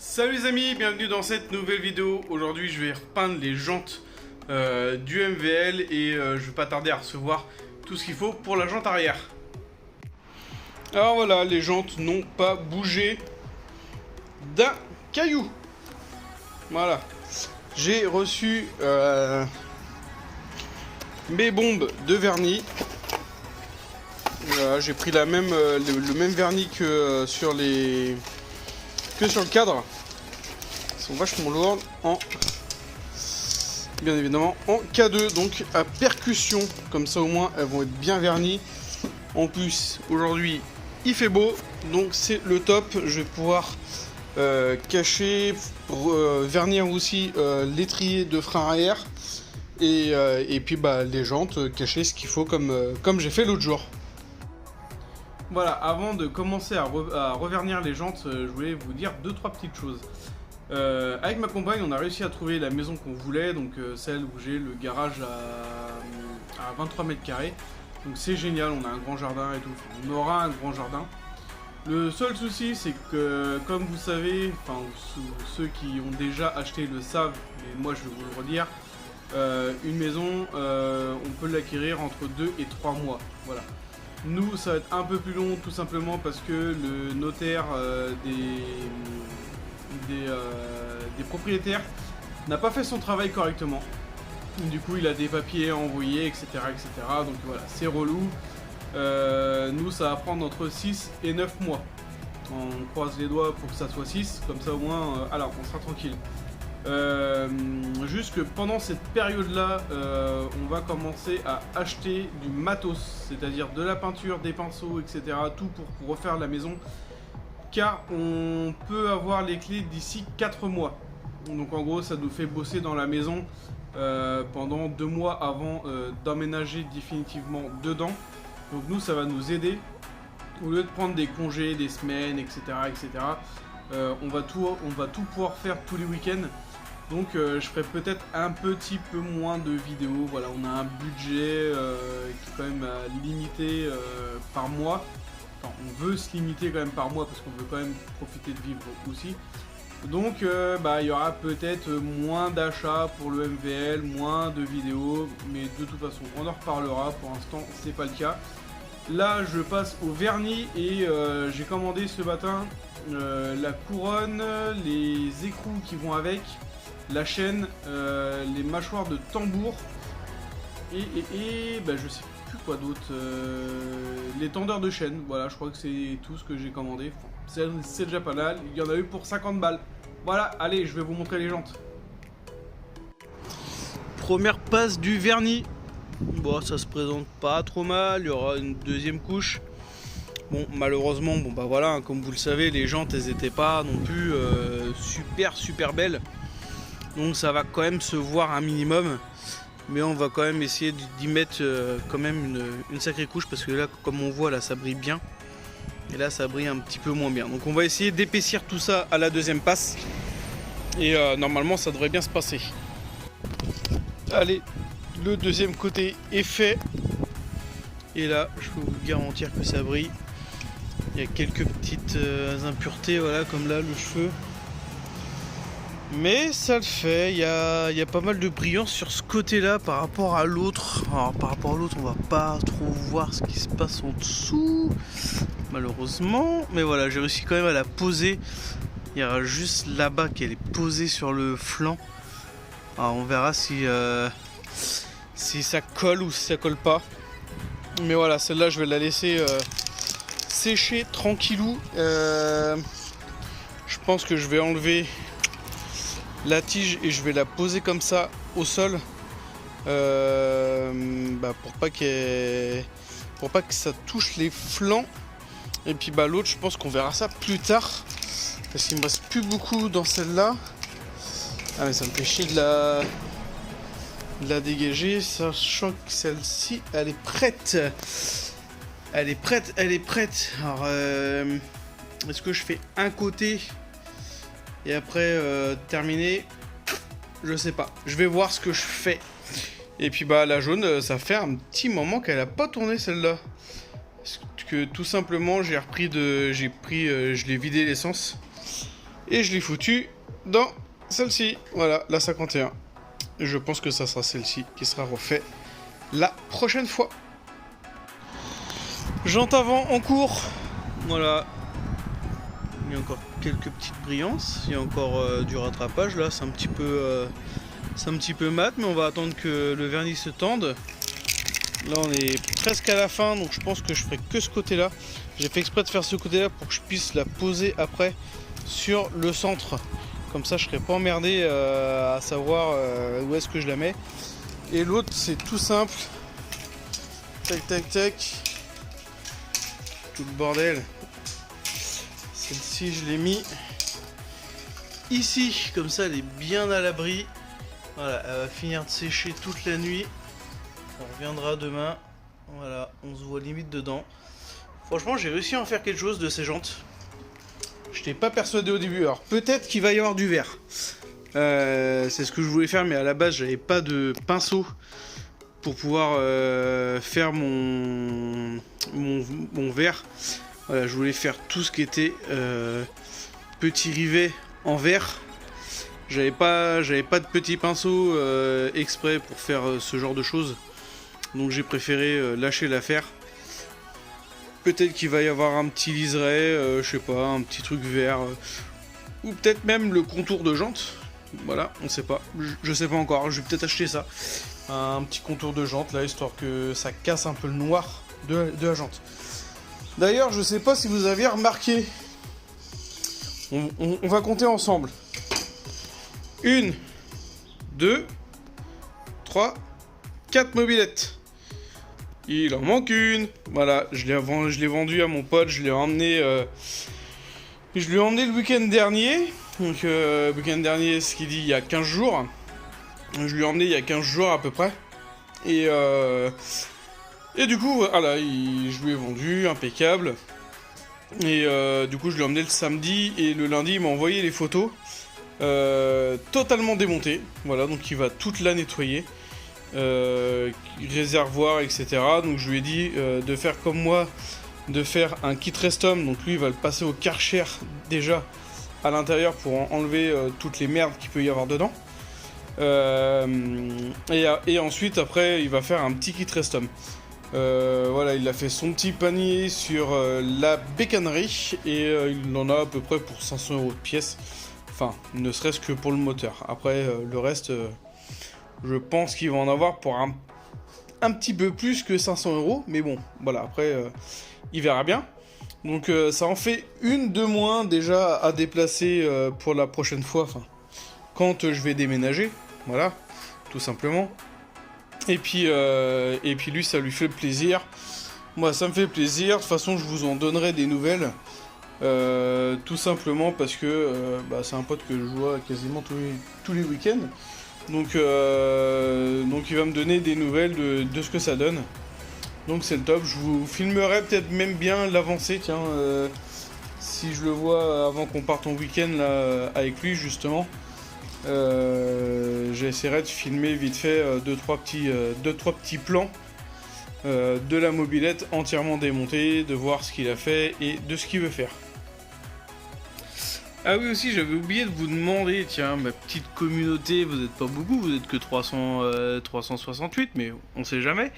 Salut les amis, bienvenue dans cette nouvelle vidéo. Aujourd'hui je vais repeindre les jantes du MVL et je vais pas tarder à recevoir tout ce qu'il faut pour la jante arrière. Alors voilà, les jantes n'ont pas bougé d'un caillou. Voilà, j'ai reçu mes bombes de vernis. Voilà, j'ai pris le même vernis que sur le cadre. Ils sont vachement lourdes bien évidemment en K2, donc à percussion, comme ça au moins elles vont être bien vernies. En plus aujourd'hui il fait beau, donc c'est le top. Je vais pouvoir cacher, vernir aussi l'étrier de frein arrière et puis les jantes, cacher ce qu'il faut comme j'ai fait l'autre jour. Voilà, avant de commencer à revernir les jantes, je voulais vous dire 2-3 petites choses. Avec ma compagne, on a réussi à trouver la maison qu'on voulait, donc celle où j'ai le garage à 23 mètres carrés. Donc c'est génial, on a un grand jardin et tout, enfin, on aura un grand jardin. Le seul souci, c'est que, comme vous savez, enfin ceux qui ont déjà acheté le savent, mais moi je vais vous le redire, une maison, on peut l'acquérir entre 2 et 3 mois, voilà. Nous, ça va être un peu plus long, tout simplement parce que le notaire des propriétaires n'a pas fait son travail correctement. Du coup, il a des papiers à envoyer, etc. etc. Donc voilà, c'est relou. Nous, ça va prendre entre 6 et 9 mois. On croise les doigts pour que ça soit 6, comme ça au moins, alors on sera tranquille. Juste que pendant cette période là on va commencer à acheter du matos, c'est-à-dire de la peinture, des pinceaux, etc. Tout pour refaire la maison, car on peut avoir les clés d'ici 4 mois. Donc en gros ça nous fait bosser dans la maison pendant 2 mois avant d'emménager définitivement dedans. Donc nous ça va nous aider, au lieu de prendre des congés, des semaines, etc. etc. On va tout pouvoir faire tous les week-ends. Donc je ferai peut-être un petit peu moins de vidéos. Voilà, on a un budget qui est quand même limité par mois. Enfin, on veut se limiter quand même par mois parce qu'on veut quand même profiter de vivre aussi. Donc il y aura peut-être moins d'achats pour le MVL, moins de vidéos, mais de toute façon on en reparlera. Pour l'instant c'est pas le cas. Là je passe au vernis et j'ai commandé ce matin la couronne, les écrous qui vont avec, la chaîne, les mâchoires de tambour et je sais plus quoi d'autre, les tendeurs de chaîne. Voilà, je crois que c'est tout ce que j'ai commandé. Enfin, c'est déjà pas mal, il y en a eu pour 50 balles. Voilà, allez, je vais vous montrer les jantes. Première passe du vernis. Bon, ça se présente pas trop mal, il y aura une deuxième couche. Bon, malheureusement, voilà, hein, comme vous le savez, les jantes elles étaient pas non plus super belles. Donc ça va quand même se voir un minimum, mais on va quand même essayer d'y mettre quand même une sacrée couche, parce que là, comme on voit, là ça brille bien, et là ça brille un petit peu moins bien. Donc on va essayer d'épaissir tout ça à la deuxième passe, et normalement ça devrait bien se passer. Allez, le deuxième côté est fait, et là je peux vous garantir que ça brille. Il y a quelques petites impuretés, voilà, comme là le cheveu. Mais ça le fait, il y a pas mal de brillance sur ce côté-là par rapport à l'autre. Alors par rapport à l'autre, on va pas trop voir ce qui se passe en dessous, malheureusement. Mais voilà, j'ai réussi quand même à la poser. Il y aura juste là-bas qu'elle est posée sur le flanc. Alors on verra si ça colle ou si ça colle pas. Mais voilà, celle-là, je vais la laisser sécher tranquillou. Je pense que je vais enlever la tige et je vais la poser comme ça au sol, pour pas que ça touche les flancs. Et puis l'autre, je pense qu'on verra ça plus tard, parce qu'il me reste plus beaucoup dans celle-là. Ah mais ça me fait chier de la dégager, sachant que celle-ci elle est prête. Elle est prête. Alors est-ce que je fais un côté et après terminer? Je sais pas, je vais voir ce que je fais. Et puis la jaune, ça fait un petit moment qu'elle a pas tourné celle-là, parce que tout simplement je l'ai vidé l'essence Et je l'ai foutu dans celle-ci. Voilà, la 51. Je pense que ça sera celle-ci qui sera refait la prochaine fois. Jante avant en cours. Voilà. Il y a encore quelques petites brillances. Il y a encore du rattrapage. Là, c'est un petit peu mat, mais on va attendre que le vernis se tende. Là, on est presque à la fin, donc je pense que je ferai que ce côté-là. J'ai fait exprès de faire ce côté-là pour que je puisse la poser après sur le centre. Comme ça, je serai pas emmerdé à savoir où est-ce que je la mets. Et l'autre, c'est tout simple. Tac, tac, tac. Tout le bordel. Celle-ci, je l'ai mis ici. Comme ça, elle est bien à l'abri. Voilà, elle va finir de sécher toute la nuit. On reviendra demain. Voilà, on se voit limite dedans. Franchement, j'ai réussi à en faire quelque chose de ces jantes. Je n'étais pas persuadé au début. Alors, peut-être qu'il va y avoir du verre. C'est ce que je voulais faire, mais à la base, j'avais pas de pinceau pour pouvoir faire mon verre. Voilà, je voulais faire tout ce qui était petit rivet en verre. J'avais pas de petit pinceau exprès pour faire ce genre de choses. Donc j'ai préféré lâcher l'affaire. Peut-être qu'il va y avoir un petit liseré, je sais pas, un petit truc vert. Ou peut-être même le contour de jante. Voilà, on sait pas. Je sais pas encore, je vais peut-être acheter ça. Un petit contour de jante là, histoire que ça casse un peu le noir de la jante. D'ailleurs, je sais pas si vous avez remarqué. On va compter ensemble. 1, 2, 3, 4 mobilettes. Il en manque une. Voilà, je l'ai vendu à mon pote. Je l'ai emmené le week-end dernier. Donc, week-end dernier, ce qu'il dit il y a 15 jours. Je lui ai emmené il y a 15 jours à peu près. Et du coup, voilà, je lui ai vendu, impeccable. Et du coup, je l'ai emmené le samedi. Et le lundi, il m'a envoyé les photos. Totalement démontées. Voilà, donc il va toute la nettoyer. Réservoir, etc. Donc je lui ai dit de faire comme moi, de faire un kit Restom. Donc lui, il va le passer au Karcher déjà à l'intérieur pour enlever toutes les merdes qu'il peut y avoir dedans. Et ensuite, après, il va faire un petit kit Restom. Voilà, il a fait son petit panier sur la bécannerie et il en a à peu près pour 500 € de pièce. Enfin, ne serait-ce que pour le moteur. Après, le reste, je pense qu'il va en avoir pour un petit peu plus que 500 €. Mais bon, voilà, après, il verra bien. Donc, ça en fait une de moins déjà à déplacer pour la prochaine fois. Enfin, quand je vais déménager. Voilà, tout simplement. Et puis lui, ça lui fait plaisir. Moi, ça me fait plaisir. De toute façon, je vous en donnerai des nouvelles. Tout simplement parce que c'est un pote que je vois quasiment tous les week-ends. Donc il va me donner des nouvelles de ce que ça donne. Donc c'est le top. Je vous filmerai peut-être même bien l'avancée. Tiens, si je le vois avant qu'on parte en week-end là, avec lui justement. J'essaierai de filmer vite fait 2-3 petits plans de la mobilette entièrement démontée, de voir ce qu'il a fait et de ce qu'il veut faire. Ah oui, aussi j'avais oublié de vous demander, tiens, ma petite communauté, vous n'êtes pas beaucoup, vous n'êtes que 368, mais on sait jamais.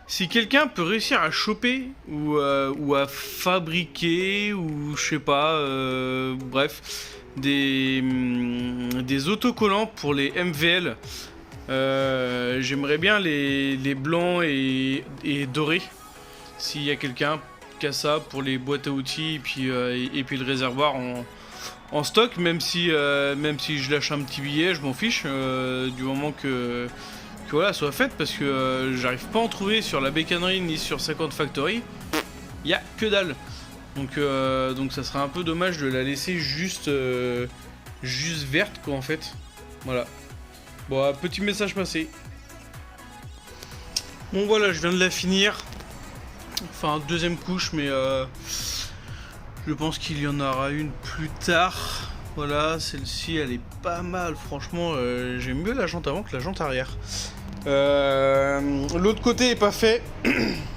Si quelqu'un peut réussir à choper ou à fabriquer ou je sais pas, bref, des autocollants pour les MVL, j'aimerais bien les blancs et dorés. S'il y a quelqu'un qui a ça pour les boîtes à outils et puis le réservoir en stock, même si je lâche un petit billet, je m'en fiche du moment que voilà, soit faite, parce que j'arrive pas à en trouver sur la bécannerie ni sur 50 Factory. Il y a que dalle. Donc ça serait un peu dommage de la laisser juste verte quoi en fait. Voilà. Bon, petit message passé. Bon voilà, je viens de la finir. Enfin deuxième couche, mais je pense qu'il y en aura une plus tard. Voilà, celle-ci elle est pas mal. Franchement, j'aime mieux la jante avant que la jante arrière. L'autre côté est pas fait.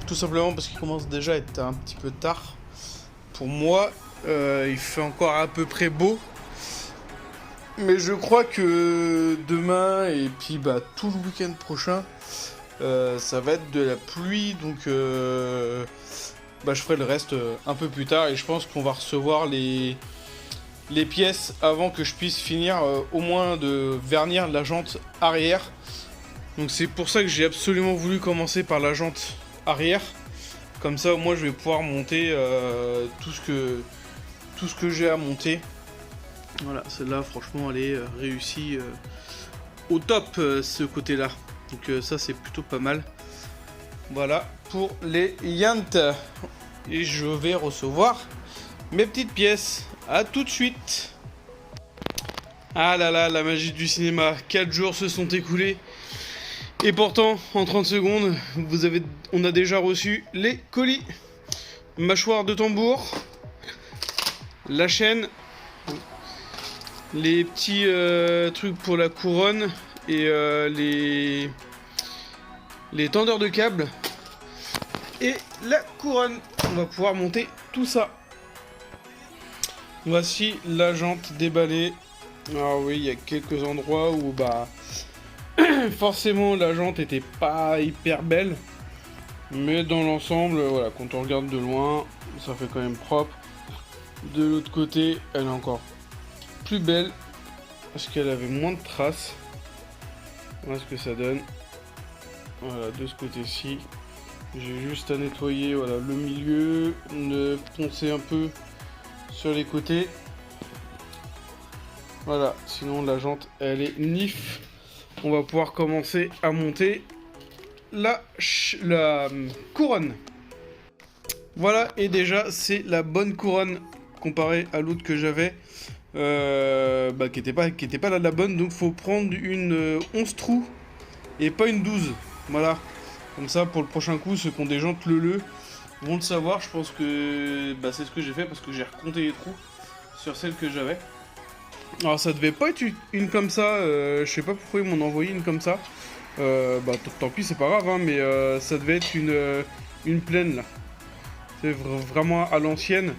Tout simplement parce qu'il commence déjà à être un petit peu tard. Pour moi, il fait encore à peu près beau. Mais je crois que demain et puis bah tout le week-end prochain, ça va être de la pluie, donc bah, je ferai le reste un peu plus tard et je pense qu'on va recevoir les pièces avant que je puisse finir au moins de vernir la jante arrière. Donc c'est pour ça que j'ai absolument voulu commencer par la jante arrière. Comme ça au moins je vais pouvoir monter tout ce que j'ai à monter. Voilà, celle-là franchement elle est réussie au top ce côté-là. Donc ça c'est plutôt pas mal. Voilà pour les yantes. Et je vais recevoir mes petites pièces. A tout de suite. Ah là là, la magie du cinéma. 4 jours se sont écoulés. Et pourtant, en 30 secondes, on a déjà reçu les colis. Mâchoire de tambour. La chaîne. Les petits trucs pour la couronne. Et les tendeurs de câbles. Et la couronne. On va pouvoir monter tout ça. Voici la jante déballée. Alors oui, il y a quelques endroits où bah forcément la jante était pas hyper belle. Mais dans l'ensemble, voilà, quand on regarde de loin, ça fait quand même propre. De l'autre côté, elle est encore plus belle. Parce qu'elle avait moins de traces. Voilà ce que ça donne. Voilà, de ce côté-ci. J'ai juste à nettoyer voilà, le milieu, de poncer un peu sur les côtés. Voilà, sinon la jante elle est nif. On va pouvoir commencer à monter la couronne. Voilà, et déjà c'est la bonne couronne comparée à l'autre que j'avais. Qui était pas la bonne, donc faut prendre une 11 trous et pas une 12. Voilà. Comme ça, pour le prochain coup, ceux qui ont des jantes leu vont le savoir. Je pense que bah, c'est ce que j'ai fait parce que j'ai recompté les trous sur celle que j'avais. Alors, ça devait pas être une comme ça. Je sais pas pourquoi ils m'ont envoyé une comme ça. Tant pis, c'est pas grave, hein, mais ça devait être une pleine là. C'est vraiment à l'ancienne.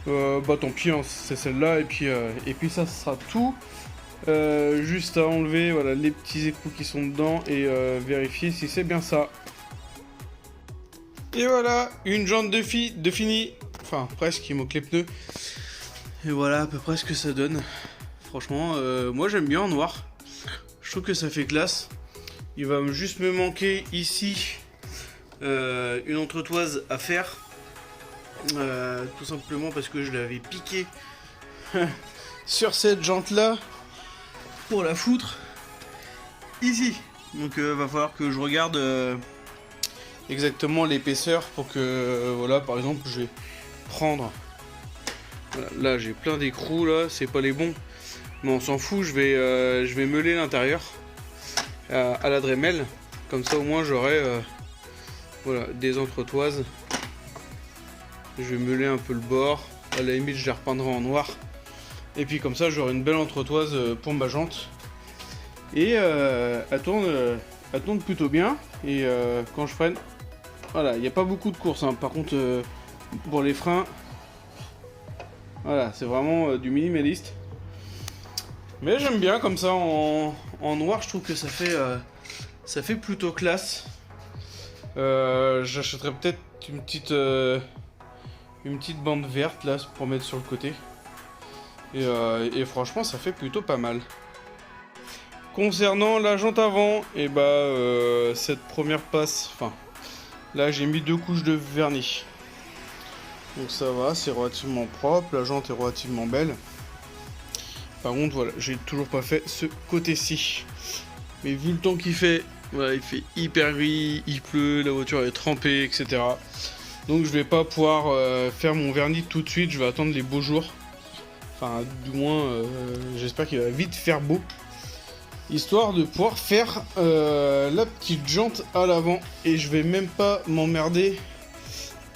Tant pis, hein, c'est celle-là. Et puis ça sera tout. Juste à enlever voilà, les petits écrous qui sont dedans et vérifier si c'est bien ça. Et voilà, une jante de fini. Enfin, presque, il manque les pneus. Et voilà à peu près ce que ça donne. Franchement, moi j'aime bien en noir. Je trouve que ça fait classe. Il va juste me manquer ici une entretoise à faire. Tout simplement parce que je l'avais piqué sur cette jante là pour la foutre ici. Donc va falloir que je regarde exactement l'épaisseur pour que voilà, par exemple je vais prendre voilà, là j'ai plein d'écrous là, c'est pas les bons mais on s'en fout, je vais meuler l'intérieur à la Dremel, comme ça au moins j'aurai voilà, des entretoises. Je vais meuler un peu le bord, à la limite je les repeindrai en noir. Et puis comme ça j'aurai une belle entretoise pour ma jante. Et elle tourne plutôt bien. Et quand je freine, voilà, il n'y a pas beaucoup de courses. Hein. Par contre, pour les freins, voilà, c'est vraiment du minimaliste. Mais j'aime bien comme ça en noir, je trouve que ça fait plutôt classe. J'achèterais peut-être une petite bande verte là pour mettre sur le côté. Et franchement ça fait plutôt pas mal. Concernant la jante avant, et cette première passe, enfin là j'ai mis 2 couches de vernis. Donc ça va, c'est relativement propre, la jante est relativement belle. Par contre voilà, j'ai toujours pas fait ce côté-ci. Mais vu le temps qu'il fait, voilà, il fait hyper gris, il pleut, la voiture est trempée, etc. Donc je vais pas pouvoir faire mon vernis tout de suite, je vais attendre les beaux jours. Enfin du moins j'espère qu'il va vite faire beau. Histoire de pouvoir faire la petite jante à l'avant. Et je vais même pas m'emmerder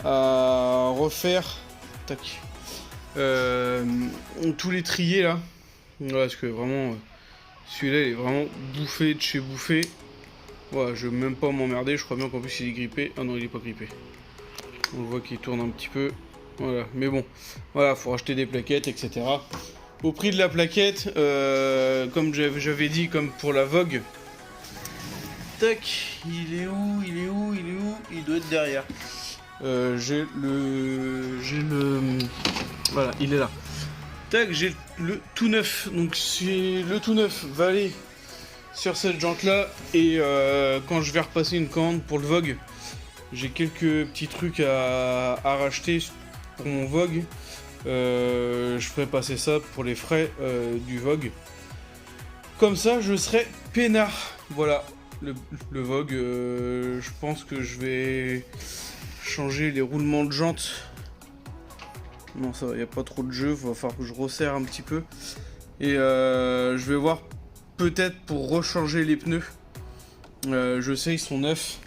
à refaire tac, tous les triers là. Voilà, parce que vraiment celui-là il est vraiment bouffé de chez bouffé. Voilà, je vais même pas m'emmerder, je crois bien qu'en plus il est grippé. Ah non, il est pas grippé. On voit qu'il tourne un petit peu. Voilà, mais bon, voilà, faut racheter des plaquettes, etc. au prix de la plaquette, comme j'avais dit, comme pour la Vogue. Tac, il est où? Il doit être derrière. J'ai le... Voilà, il est là. Tac, j'ai le tout neuf. Donc le tout neuf va aller sur cette jante là. Et quand je vais repasser une commande pour le Vogue, j'ai quelques petits trucs à racheter pour mon Vogue. Je ferai passer ça pour les frais du Vogue. Comme ça, je serai peinard. Voilà, le Vogue. Je pense que je vais changer les roulements de jantes. Non, ça va, il n'y a pas trop de jeu. Il va falloir que je resserre un petit peu. Et je vais voir peut-être pour rechanger les pneus. Je sais, ils sont neufs,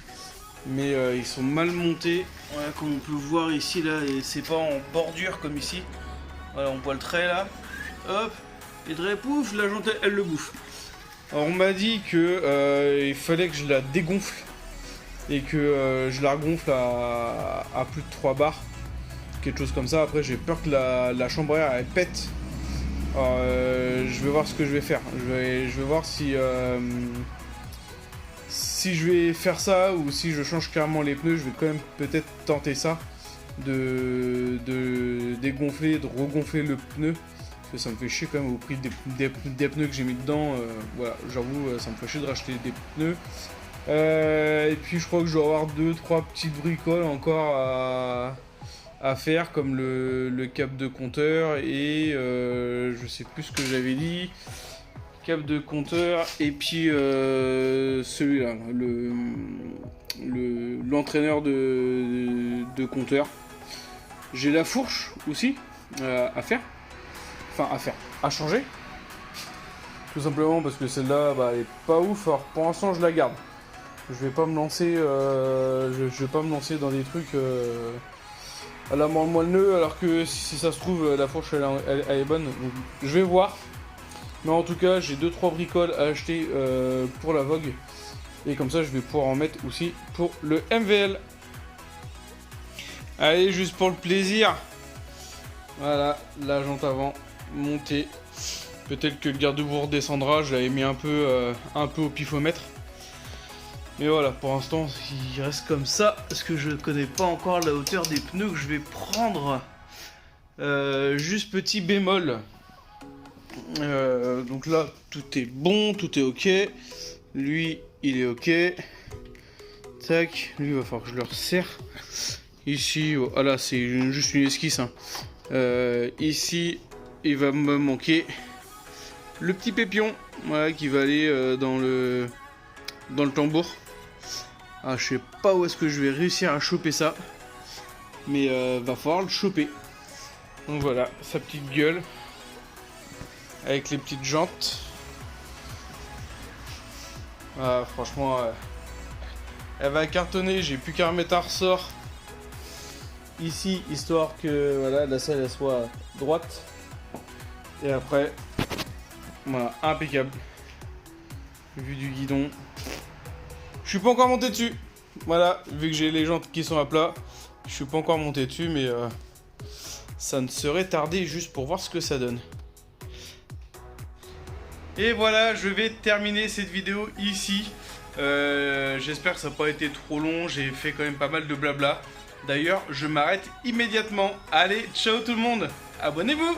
mais ils sont mal montés. Voilà, comme on peut voir ici, là, et c'est pas en bordure comme ici. Voilà, on voit le trait là. Hop, et très pouf, la jante elle le bouffe. Alors on m'a dit que il fallait que je la dégonfle et que je la regonfle à plus de 3 bars. Quelque chose comme ça. Après j'ai peur que la chambre à air elle pète. Alors, je vais voir ce que je vais faire. Je vais voir si je vais faire ça ou si je change carrément les pneus. Je vais quand même peut-être tenter ça, de dégonfler, de regonfler le pneu, parce que ça me fait chier quand même au prix des pneus que j'ai mis dedans. Voilà, j'avoue, ça me fait chier de racheter des pneus. Et puis je crois que je vais avoir 2-3 petites bricoles encore à faire, comme le cap de compteur et je sais plus ce que j'avais dit. Cap de compteur et puis celui-là, l'entraîneur de compteur. J'ai la fourche aussi à faire, à changer, tout simplement parce que celle-là, bah, elle est pas ouf. Alors pour l'instant je la garde. Je vais pas me lancer, je vais pas me lancer dans des trucs à la moelle-neu, alors que si ça se trouve la fourche elle est bonne. Donc, je vais voir. Mais en tout cas, j'ai 2-3 bricoles à acheter pour la Vogue. Et comme ça, je vais pouvoir en mettre aussi pour le MVL. Allez, juste pour le plaisir. Voilà, la jante avant montée. Peut-être que le garde-boue redescendra. Je l'avais mis un peu au pifomètre. Mais voilà, pour l'instant, il reste comme ça. Parce que je ne connais pas encore la hauteur des pneus que je vais prendre. Juste petit bémol. Donc là tout est bon, tout est ok. Lui il est ok. Tac, lui il va falloir que je le resserre. Ici, oh, ah là c'est juste une esquisse hein. Ici il va me manquer le petit pépion, voilà, qui va aller dans le tambour. Ah, je sais pas où est-ce que je vais réussir à choper ça, mais va falloir le choper. Donc voilà, sa petite gueule avec les petites jantes. Ah, franchement, elle va cartonner. J'ai plus qu'à remettre un ressort ici, histoire que voilà, la selle elle soit droite. Et après, voilà, impeccable. Vue du guidon. Je suis pas encore monté dessus. Voilà, vu que j'ai les jantes qui sont à plat, je suis pas encore monté dessus, mais ça ne serait tardé juste pour voir ce que ça donne. Et voilà, je vais terminer cette vidéo ici. J'espère que ça n'a pas été trop long. J'ai fait quand même pas mal de blabla. D'ailleurs, je m'arrête immédiatement. Allez, ciao tout le monde. Abonnez-vous.